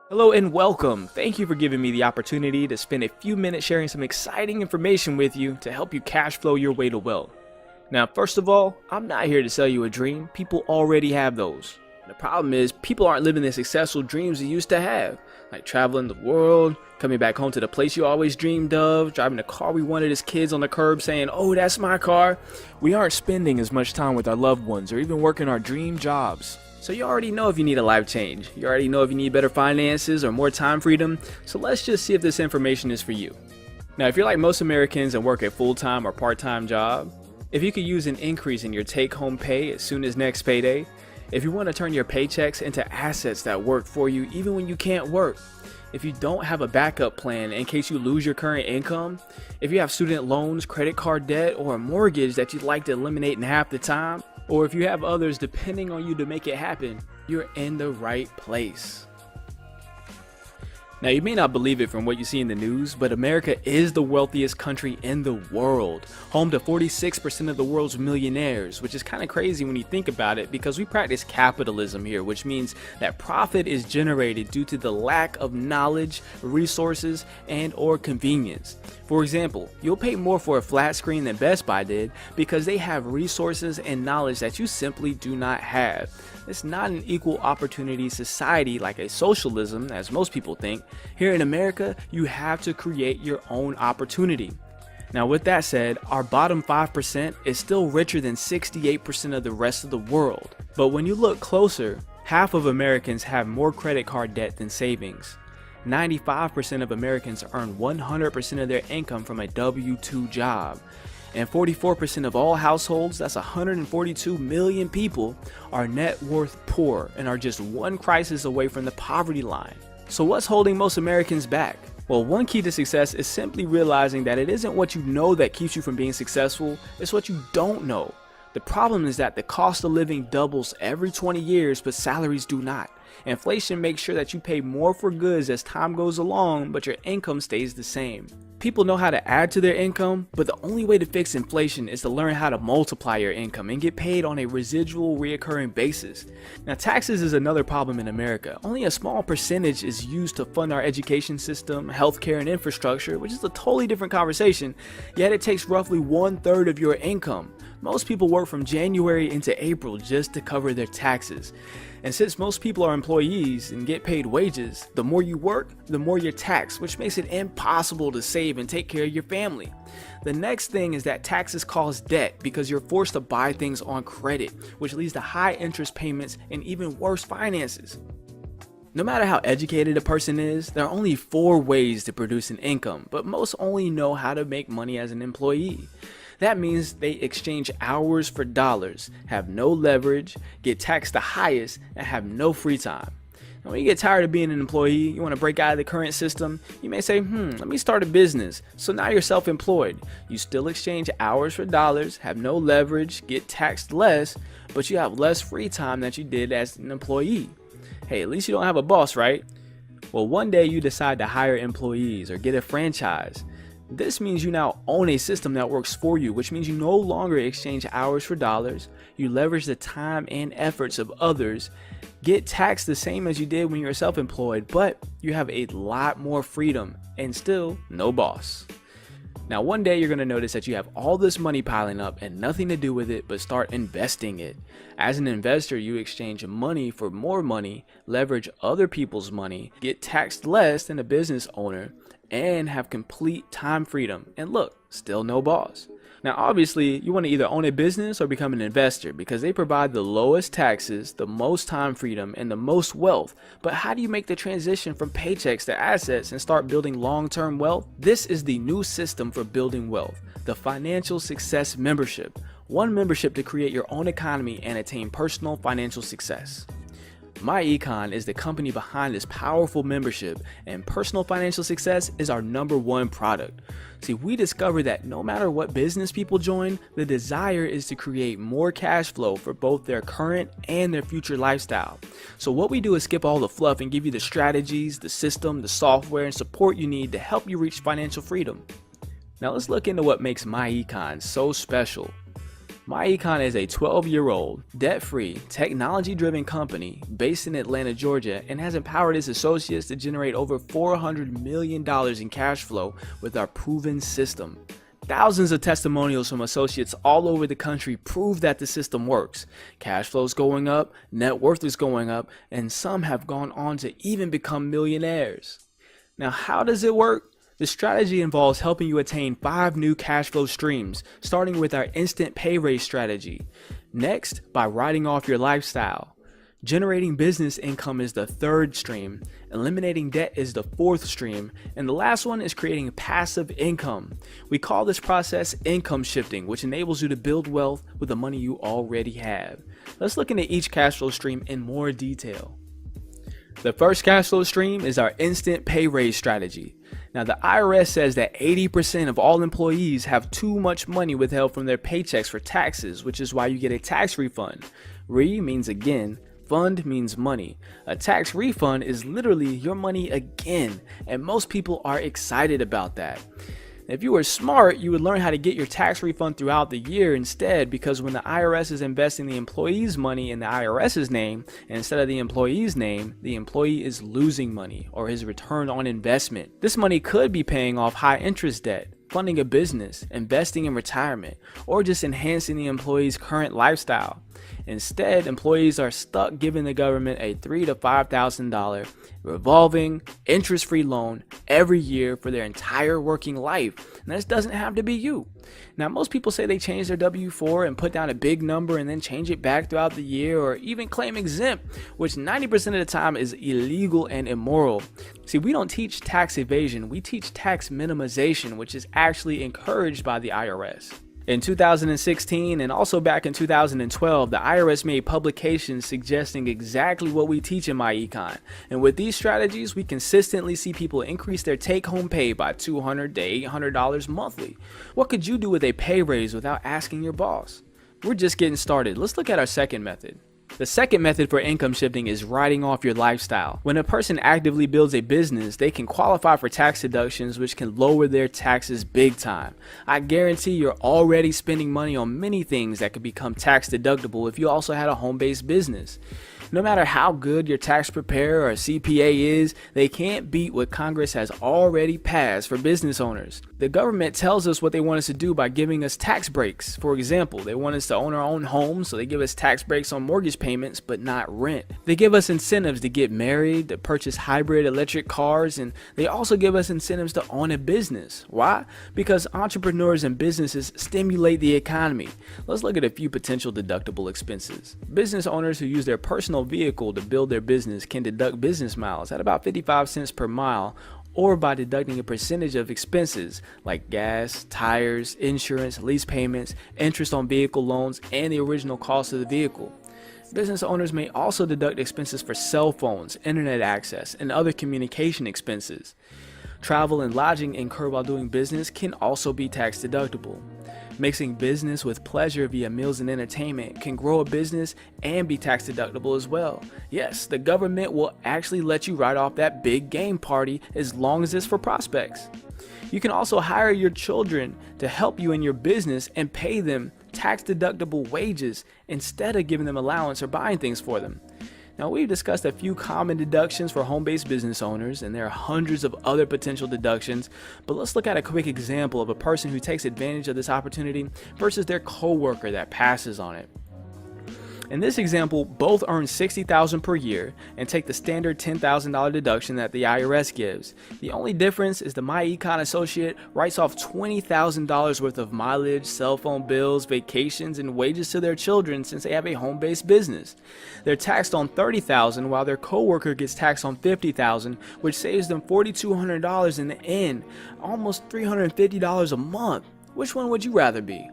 Hello and welcome. Thank you for giving me the opportunity to spend a few minutes sharing some exciting information with you to help you cash flow your way to wealth. Now, first of all, I'm not here to sell you a dream. People already have those. The problem is people aren't living the successful dreams they used to have, like traveling the world, coming back home to the place you always dreamed of, driving the car we wanted as kids on the curb saying, "Oh, that's my car." We aren't spending as much time with our loved ones or even working our dream jobs. So you already know if you need a life change. You already know if you need better finances or more time freedom. So let's just see if this information is for you. Now, if you're like most Americans and work a full-time or part-time job, if you could use an increase in your take-home pay as soon as next payday, if you want to turn your paychecks into assets that work for you even when you can't work, if you don't have a backup plan in case you lose your current income, if you have student loans, credit card debt, or a mortgage that you'd like to eliminate in half the time, or if you have others depending on you to make it happen, you're in the right place. Now, you may not believe it from what you see in the news, but America is the wealthiest country in the world, home to 46% of the world's millionaires, which is kind of crazy when you think about it because we practice capitalism here, which means that profit is generated due to the lack of knowledge, resources, and or convenience. For example, you'll pay more for a flat screen than Best Buy did because they have resources and knowledge that you simply do not have. It's not an equal opportunity society like a socialism, as most people think. Here in America, you have to create your own opportunity. Now, with that said, our bottom 5% is still richer than 68% of the rest of the world. But when you look closer, half of Americans have more credit card debt than savings. 95% of Americans earn 100% of their income from a W-2 job. And 44% of all households, that's 142 million people, are net worth poor and are just one crisis away from the poverty line. So what's holding most Americans back? Well, one key to success is simply realizing that it isn't what you know that keeps you from being successful, it's what you don't know. The problem is that the cost of living doubles every 20 years, but salaries do not. Inflation makes sure that you pay more for goods as time goes along, but your income stays the same. People know how to add to their income, but the only way to fix inflation is to learn how to multiply your income and get paid on a residual reoccurring basis. Now, taxes is another problem in America. Only a small percentage is used to fund our education system, healthcare, and infrastructure, which is a totally different conversation, yet it takes roughly 1/3 of your income. Most people work from January into April just to cover their taxes. And since most people are employees and get paid wages, the more you work, the more you're taxed, which makes it impossible to save and take care of your family. The next thing is that taxes cause debt because you're forced to buy things on credit, which leads to high interest payments and even worse finances. No matter how educated a person is, there are only 4 ways to produce an income, but most only know how to make money as an employee. That means they exchange hours for dollars, have no leverage, get taxed the highest, and have no free time. Now, when you get tired of being an employee, you want to break out of the current system, you may say, let me start a business. So now you're self-employed. You still exchange hours for dollars, have no leverage, get taxed less, but you have less free time than you did as an employee. Hey, at least you don't have a boss, right? Well, one day you decide to hire employees or get a franchise. This means you now own a system that works for you, which means you no longer exchange hours for dollars, you leverage the time and efforts of others, get taxed the same as you did when you were self-employed, but you have a lot more freedom and still no boss. Now, one day you're going to notice that you have all this money piling up and nothing to do with it but start investing it. As an investor, you exchange money for more money, leverage other people's money, get taxed less than a business owner, and have complete time freedom. And look, still no boss. Now, obviously, you want to either own a business or become an investor because they provide the lowest taxes, the most time freedom, and the most wealth. But how do you make the transition from paychecks to assets and start building long-term wealth? This is the new system for building wealth, the Financial Success Membership. One membership to create your own economy and attain personal financial success. MyEcon is the company behind this powerful membership, and personal financial success is our #1 product. See, we discovered that no matter what business people join, the desire is to create more cash flow for both their current and their future lifestyle. So what we do is skip all the fluff and give you the strategies, the system, the software, and support you need to help you reach financial freedom. Now let's look into what makes MyEcon so special. MyEcon is a 12-year-old, debt-free, technology-driven company based in Atlanta, Georgia, and has empowered its associates to generate over $400 million in cash flow with our proven system. Thousands of testimonials from associates all over the country prove that the system works. Cash flow is going up, net worth is going up, and some have gone on to even become millionaires. Now, how does it work? The strategy involves helping you attain 5 new cash flow streams, starting with our instant pay raise strategy. Next, by writing off your lifestyle. Generating business income is the 3rd stream. Eliminating debt is the 4th stream. And the last one is creating passive income. We call this process income shifting, which enables you to build wealth with the money you already have. Let's look into each cash flow stream in more detail. The first cash flow stream is our instant pay raise strategy. Now, the IRS says that 80% of all employees have too much money withheld from their paychecks for taxes, which is why you get a tax refund. Re means again, fund means money. A tax refund is literally your money again, and most people are excited about that. If you were smart, you would learn how to get your tax refund throughout the year instead, because when the IRS is investing the employee's money in the IRS's name instead of the employee's name, the employee is losing money or his return on investment. This money could be paying off high interest debt, funding a business, investing in retirement, or just enhancing the employee's current lifestyle. Instead, employees are stuck giving the government a $3,000 to $5,000 revolving interest-free loan every year for their entire working life. And this doesn't have to be you. Now, most people say they change their W-4 and put down a big number and then change it back throughout the year, or even claim exempt, which 90% of the time is illegal and immoral. See, we don't teach tax evasion, we teach tax minimization, which is actually encouraged by the IRS. In 2016 and also back in 2012, the IRS made publications suggesting exactly what we teach in MyEcon. And with these strategies, we consistently see people increase their take-home pay by $200 to $800 monthly. What could you do with a pay raise without asking your boss? We're just getting started. Let's look at our second method. The second method for income shifting is writing off your lifestyle. When a person actively builds a business, they can qualify for tax deductions, which can lower their taxes big time. I guarantee you're already spending money on many things that could become tax deductible if you also had a home-based business. No matter how good your tax preparer or CPA is, they can't beat what Congress has already passed for business owners. The government tells us what they want us to do by giving us tax breaks. For example, they want us to own our own homes, so they give us tax breaks on mortgage payments, but not rent. They give us incentives to get married, to purchase hybrid electric cars, and they also give us incentives to own a business. Why? Because entrepreneurs and businesses stimulate the economy. Let's look at a few potential deductible expenses. Business owners who use their personal vehicle to build their business can deduct business miles at about 55 cents per mile, or by deducting a percentage of expenses like gas, tires, insurance, lease payments, interest on vehicle loans, and the original cost of the vehicle. Business owners may also deduct expenses for cell phones, internet access, and other communication expenses. Travel and lodging incurred while doing business can also be tax deductible. Mixing business with pleasure via meals and entertainment can grow a business and be tax deductible as well. Yes, the government will actually let you write off that big game party as long as it's for prospects. You can also hire your children to help you in your business and pay them tax deductible wages instead of giving them allowance or buying things for them. Now, we've discussed a few common deductions for home-based business owners, and there are hundreds of other potential deductions, but let's look at a quick example of a person who takes advantage of this opportunity versus their coworker that passes on it. In this example, both earn $60,000 per year and take the standard $10,000 deduction that the IRS gives. The only difference is the MyEcon associate writes off $20,000 worth of mileage, cell phone bills, vacations, and wages to their children since they have a home-based business. They're taxed on $30,000 while their coworker gets taxed on $50,000, which saves them $4,200 in the end, almost $350 a month. Which one would you rather be?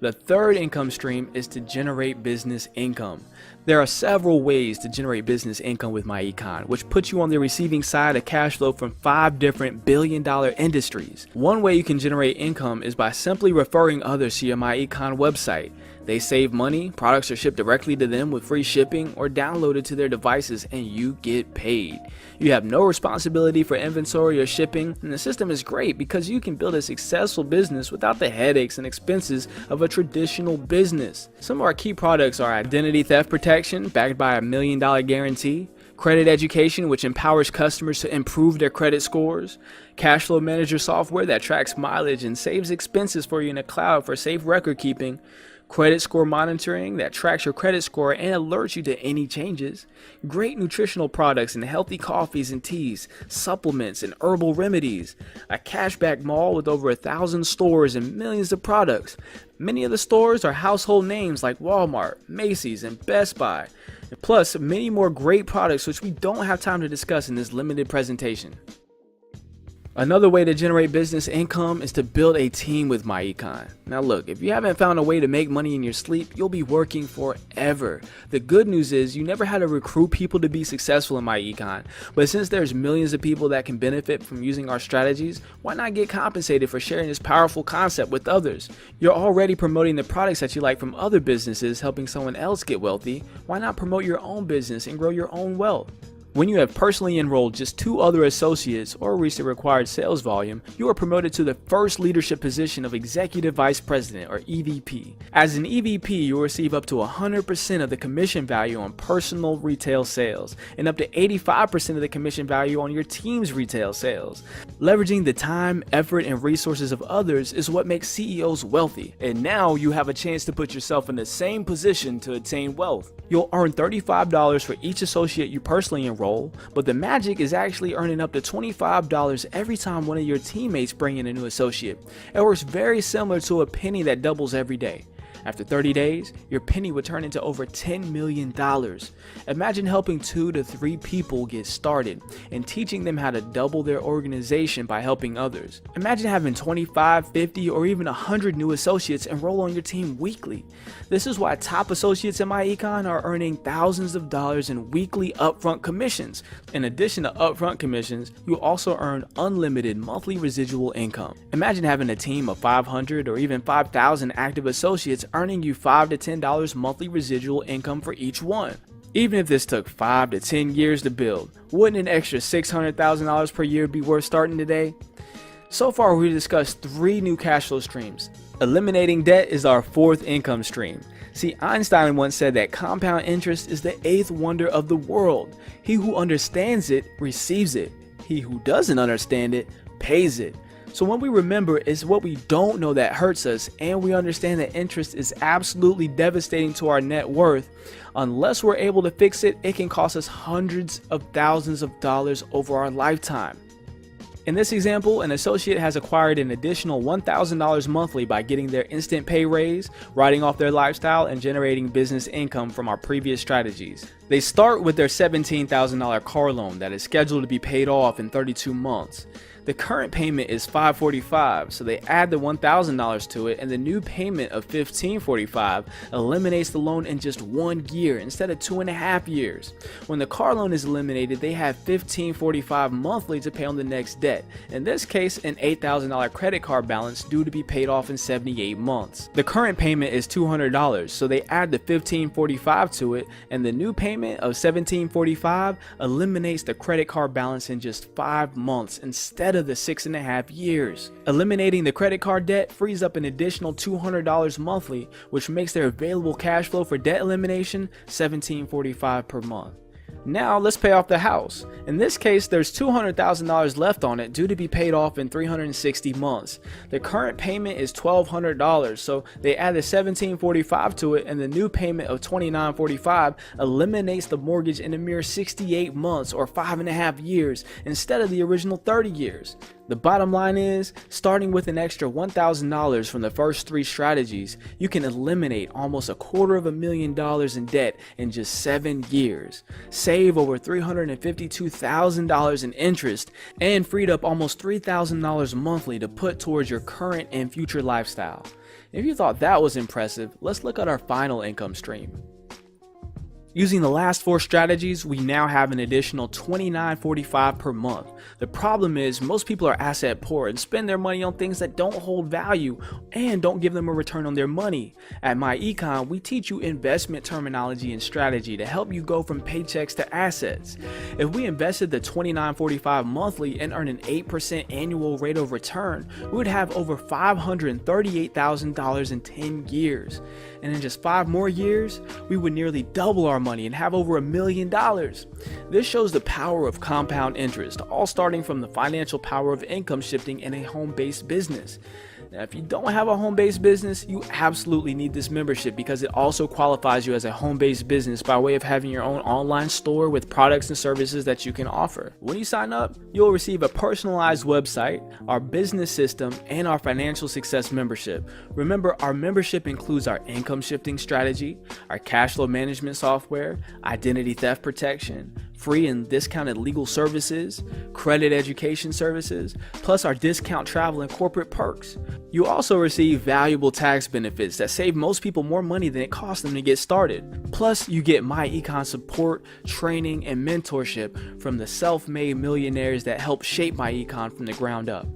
The third income stream is to generate business income. There are several ways to generate business income with MyEcon, which puts you on the receiving side of cash flow from 5 different billion-dollar industries. One way you can generate income is by simply referring others to your MyEcon website. They save money, products are shipped directly to them with free shipping or downloaded to their devices, and you get paid. You have no responsibility for inventory or shipping, and the system is great because you can build a successful business without the headaches and expenses of a traditional business. Some of our key products are identity theft protection, backed by a $1 million guarantee, credit education, which empowers customers to improve their credit scores, cash flow manager software that tracks mileage and saves expenses for you in the cloud for safe record keeping, credit score monitoring that tracks your credit score and alerts you to any changes, great nutritional products and healthy coffees and teas, supplements and herbal remedies, a cashback mall with over 1,000 stores and millions of products. Many of the stores are household names like Walmart, Macy's, and Best Buy, plus many more great products which we don't have time to discuss in this limited presentation. Another way to generate business income is to build a team with MyEcon. Now look, if you haven't found a way to make money in your sleep, you'll be working forever. The good news is you never had to recruit people to be successful in MyEcon, but since there's millions of people that can benefit from using our strategies, why not get compensated for sharing this powerful concept with others? You're already promoting the products that you like from other businesses, helping someone else get wealthy. Why not promote your own business and grow your own wealth? When you have personally enrolled just 2 other associates or reach the required sales volume, you are promoted to the first leadership position of Executive Vice President or EVP. As an EVP, you will receive up to 100% of the commission value on personal retail sales and up to 85% of the commission value on your team's retail sales. Leveraging the time, effort, and resources of others is what makes CEOs wealthy, and now you have a chance to put yourself in the same position to attain wealth. You'll earn $35 for each associate you personally enroll, but the magic is actually earning up to $25 every time one of your teammates bring in a new associate. It works very similar to a penny that doubles every day. After 30 days, your penny would turn into over $10 million. Imagine helping 2 to 3 people get started and teaching them how to double their organization by helping others. Imagine having 25, 50, or even 100 new associates enroll on your team weekly. This is why top associates in MyEcon are earning thousands of dollars in weekly upfront commissions. In addition to upfront commissions, you also earn unlimited monthly residual income. Imagine having a team of 500 or even 5,000 active associates earning you $5 to $10 monthly residual income for each one. Even if this took 5 to 10 years to build, wouldn't an extra $600,000 per year be worth starting today? So far, we discussed 3 new cash flow streams. Eliminating debt is our 4th income stream. See, Einstein once said that compound interest is the 8th wonder of the world. He who understands it receives it. He who doesn't understand it pays it. So when we remember it's what we don't know that hurts us, and we understand that interest is absolutely devastating to our net worth, unless we're able to fix it, it can cost us hundreds of thousands of dollars over our lifetime. In this example, an associate has acquired an additional $1,000 monthly by getting their instant pay raise, writing off their lifestyle, and generating business income from our previous strategies. They start with their $17,000 car loan that is scheduled to be paid off in 32 months. The current payment is $545, so they add the $1,000 to it, and the new payment of $1,545 eliminates the loan in just 1 year instead of 2.5 years. When the car loan is eliminated, they have $1,545 monthly to pay on the next debt. In this case, an $8,000 credit card balance due to be paid off in 78 months. The current payment is $200, so they add the $1,545 to it, and the new payment of $1,745 eliminates the credit card balance in just 5 months instead of the 6.5 years. Eliminating the credit card debt frees up an additional $200 monthly, which makes their available cash flow for debt elimination $1,745 per month. Now let's pay off the house. In this case, there's $200,000 left on it due to be paid off in 360 months. The current payment is $1,200, so they add the $1,745 to it, and the new payment of $2,945 eliminates the mortgage in a mere 68 months or 5.5 years instead of the original 30 years. The bottom line is, starting with an extra $1,000 from the first 3 strategies, you can eliminate almost $250,000 in debt in just 7 years, save over $352,000 in interest, and freed up almost $3,000 monthly to put towards your current and future lifestyle. If you thought that was impressive, let's look at our final income stream. Using the last 4 strategies, we now have an additional $29.45 per month. The problem is most people are asset poor and spend their money on things that don't hold value and don't give them a return on their money. At MyEcon, we teach you investment terminology and strategy to help you go from paychecks to assets. If we invested the $29.45 monthly and earn an 8% annual rate of return, we would have over $538,000 in 10 years. And in just 5 more years, we would nearly double our money and have over $1 million. This shows the power of compound interest, all starting from the financial power of income shifting in a home-based business. Now, if you don't have a home-based business, you absolutely need this membership because it also qualifies you as a home-based business by way of having your own online store with products and services that you can offer. When you sign up, you'll receive a personalized website, our business system, and our financial success membership. Remember, our membership includes our income shifting strategy, our cash flow management software, identity theft protection, free and discounted legal services, credit education services, plus our discount travel and corporate perks. You also receive valuable tax benefits that save most people more money than it costs them to get started. Plus, you get MyEcon support, training, and mentorship from the self-made millionaires that help shape MyEcon from the ground up.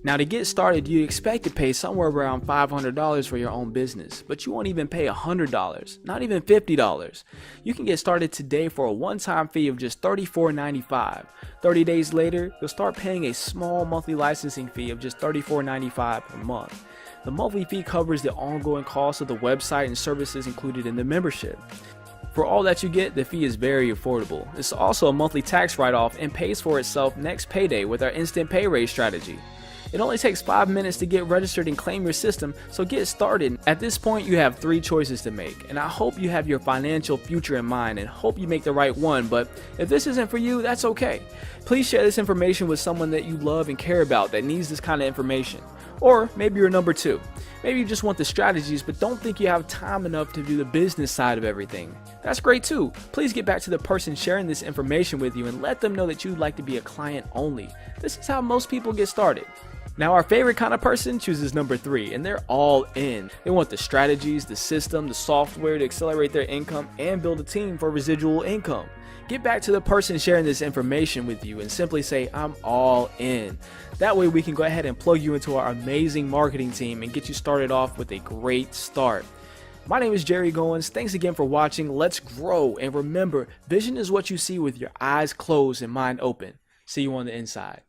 Now, to get started, you expect to pay somewhere around $500 for your own business, but you won't even pay $100, not even $50. You can get started today for a one-time fee of just $34.95. 30 days later, you'll start paying a small monthly licensing fee of just $34.95 per month. The monthly fee covers the ongoing cost of the website and services included in the membership. For all that you get, the fee is very affordable. It's also a monthly tax write-off and pays for itself next payday with our instant pay raise strategy. It only takes 5 minutes to get registered and claim your system, so get started. At this point, you have 3 choices to make, and I hope you have your financial future in mind and hope you make the right one, but if this isn't for you, that's okay. Please share this information with someone that you love and care about that needs this kind of information. Or maybe you're number 2. Maybe you just want the strategies but don't think you have time enough to do the business side of everything. That's great too. Please get back to the person sharing this information with you and let them know that you'd like to be a client only. This is how most people get started. Now, our favorite kind of person chooses number 3, and they're all in. They want the strategies, the system, the software to accelerate their income and build a team for residual income. Get back to the person sharing this information with you and simply say, I'm all in. That way we can go ahead and plug you into our amazing marketing team and get you started off with a great start. My name is Jerry Goins. Thanks again for watching. Let's grow. And remember, vision is what you see with your eyes closed and mind open. See you on the inside.